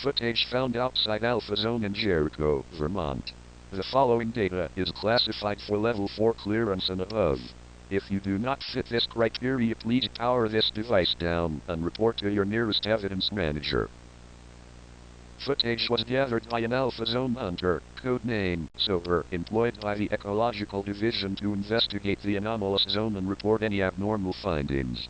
Footage found outside Alpha Zone in Jericho, Vermont. The following data is classified for level 4 clearance and above. If you do not fit this criteria, please power this device down and report to your nearest evidence manager. Footage was gathered by an Alpha Zone hunter, codename Sober, employed by the Ecological Division to investigate the anomalous zone and report any abnormal findings.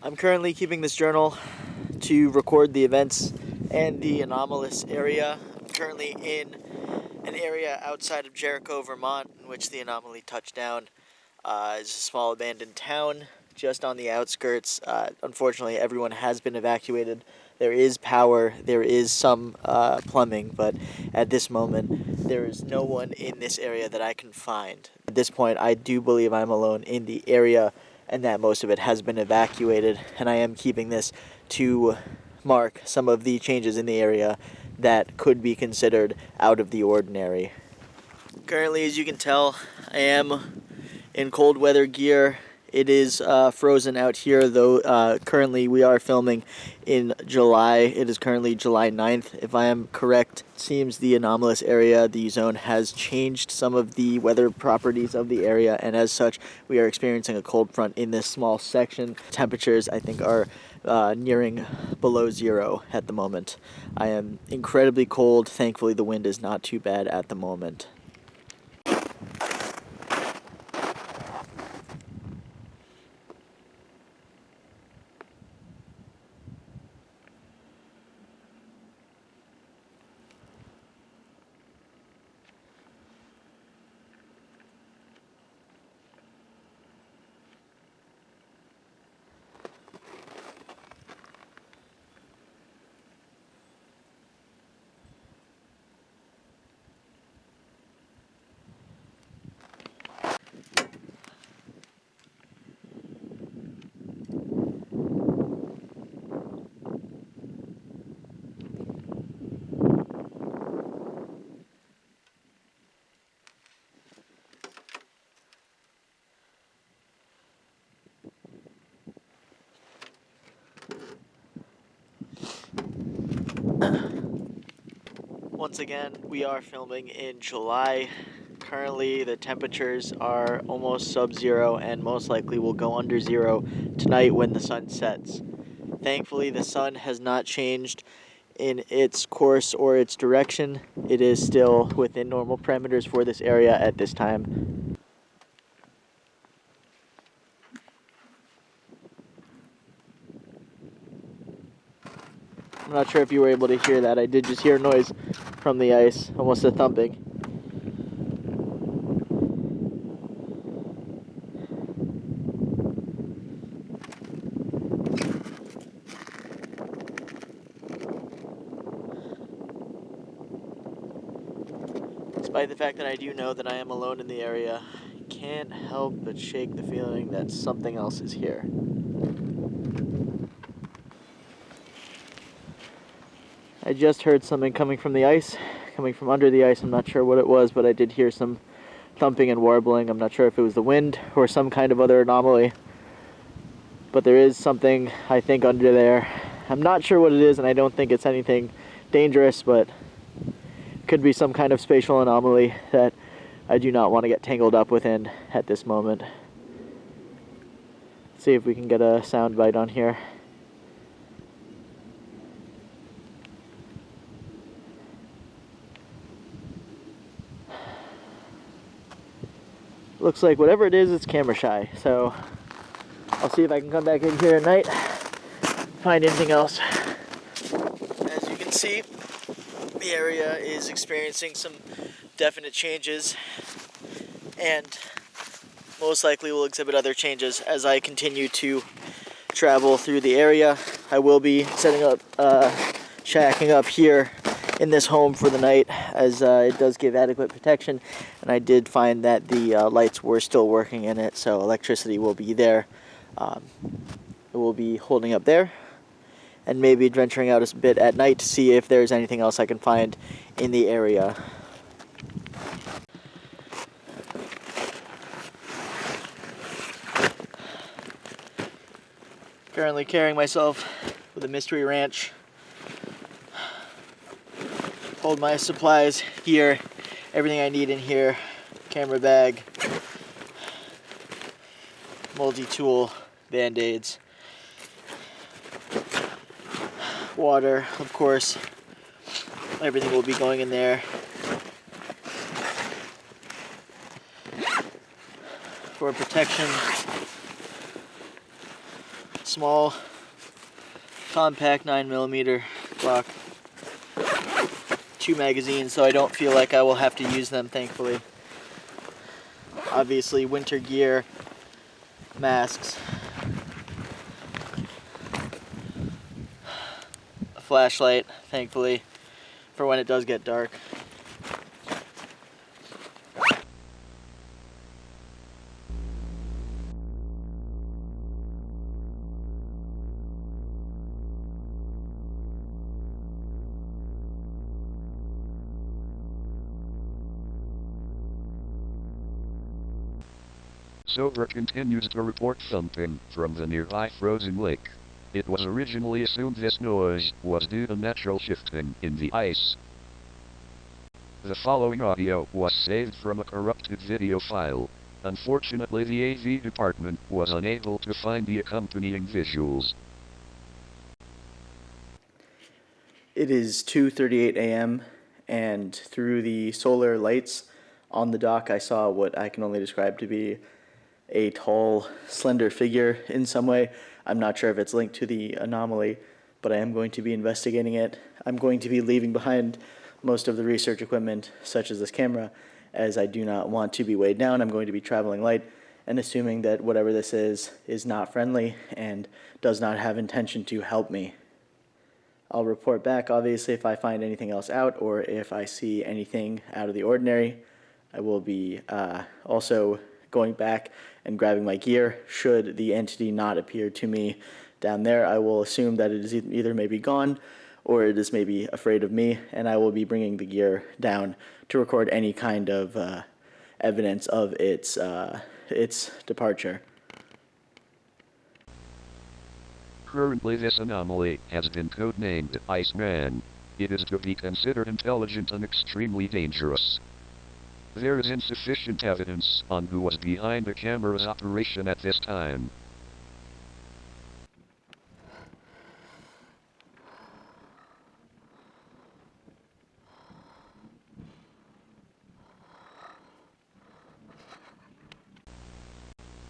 I'm currently keeping this journal to record the events and the anomalous area. I'm currently in an area outside of Jericho, Vermont, in which the anomaly touched down. It's a small abandoned town just on the outskirts. Unfortunately, everyone has been evacuated. There is power, there is some plumbing, but at this moment, there is no one in this area that I can find. At this point, I do believe I'm alone in the area, and that most of it has been evacuated, and I am keeping this to mark some of the changes in the area that could be considered out of the ordinary. Currently, as you can tell, I am in cold weather gear. It is frozen out here, though currently we are filming in July. It is currently July 9th, if I am correct. It seems the anomalous area, the zone, has changed some of the weather properties of the area, and as such, we are experiencing a cold front in this small section. Temperatures, I think, are nearing below zero at the moment. I am incredibly cold. Thankfully, the wind is not too bad at the moment. Once again, we are filming in July. Currently, the temperatures are almost sub-zero and most likely will go under zero tonight when the sun sets. Thankfully, the sun has not changed in its course or its direction. It is still within normal parameters for this area at this time. I'm not sure if you were able to hear that. I did just hear a noise from the ice, almost a thumping. Despite the fact that I do know that I am alone in the area, I can't help but shake the feeling that something else is here. I just heard something coming from the ice, coming from under the ice. I'm not sure what it was, but I did hear some thumping and warbling. I'm not sure if it was the wind or some kind of other anomaly, but there is something, I think, under there. I'm not sure what it is, and I don't think it's anything dangerous, but it could be some kind of spatial anomaly that I do not want to get tangled up within at this moment. Let's see if we can get a sound bite on here. Looks like whatever it is, it's camera shy, so I'll see if I can come back in here at night, find anything else. As you can see, the area is experiencing some definite changes, and most likely will exhibit other changes as I continue to travel through the area. I will be setting up, shacking up here in this home for the night as it does give adequate protection, and I did find that the lights were still working in it, so electricity will be there. It will be holding up there, and maybe venturing out a bit at night to see if there's anything else I can find in the area. Currently carrying myself with a mystery wrench. Hold my supplies, gear, everything I need in here. Camera bag, multi-tool, band-aids, water, of course. Everything will be going in there. For protection, small, compact 9mm Glock. 2 magazines, so I don't feel like I will have to use them, thankfully. Obviously, winter gear, masks, a flashlight, thankfully, for when it does get dark. Sober continues to report thumping from the nearby frozen lake. It was originally assumed this noise was due to natural shifting in the ice. The following audio was saved from a corrupted video file. Unfortunately, the AV department was unable to find the accompanying visuals. It is 2:38 a.m. and through the solar lights on the dock I saw what I can only describe to be a tall, slender figure in some way. I'm not sure if it's linked to the anomaly, but I am going to be investigating it. I'm going to be leaving behind most of the research equipment, such as this camera, as I do not want to be weighed down. I'm going to be traveling light and assuming that whatever this is not friendly and does not have intention to help me. I'll report back, obviously, if I find anything else out or if I see anything out of the ordinary. I will be also going back and grabbing my gear. Should the entity not appear to me down there, I will assume that it is either maybe gone or it is maybe afraid of me, and I will be bringing the gear down to record any kind of evidence of its departure. Currently, this anomaly has been codenamed Iceman. It is to be considered intelligent and extremely dangerous. There is insufficient evidence on who was behind the camera's operation at this time.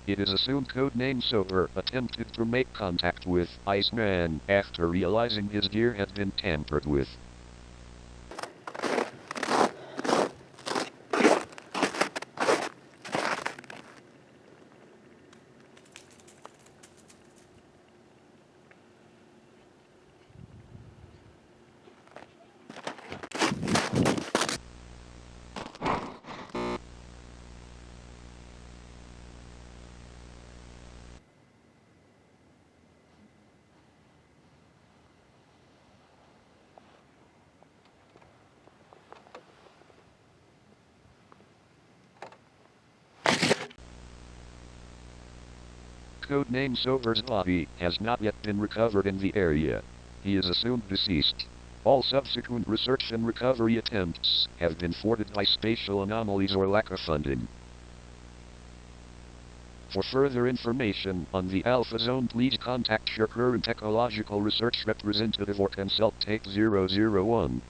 It is assumed codename Sober attempted to make contact with Iceman after realizing his gear had been tampered with. Codename Sober's body has not yet been recovered in the area. He is assumed deceased. All subsequent research and recovery attempts have been thwarted by spatial anomalies or lack of funding. For further information on the Alpha Zone, please contact your current ecological research representative or consult Tape 001.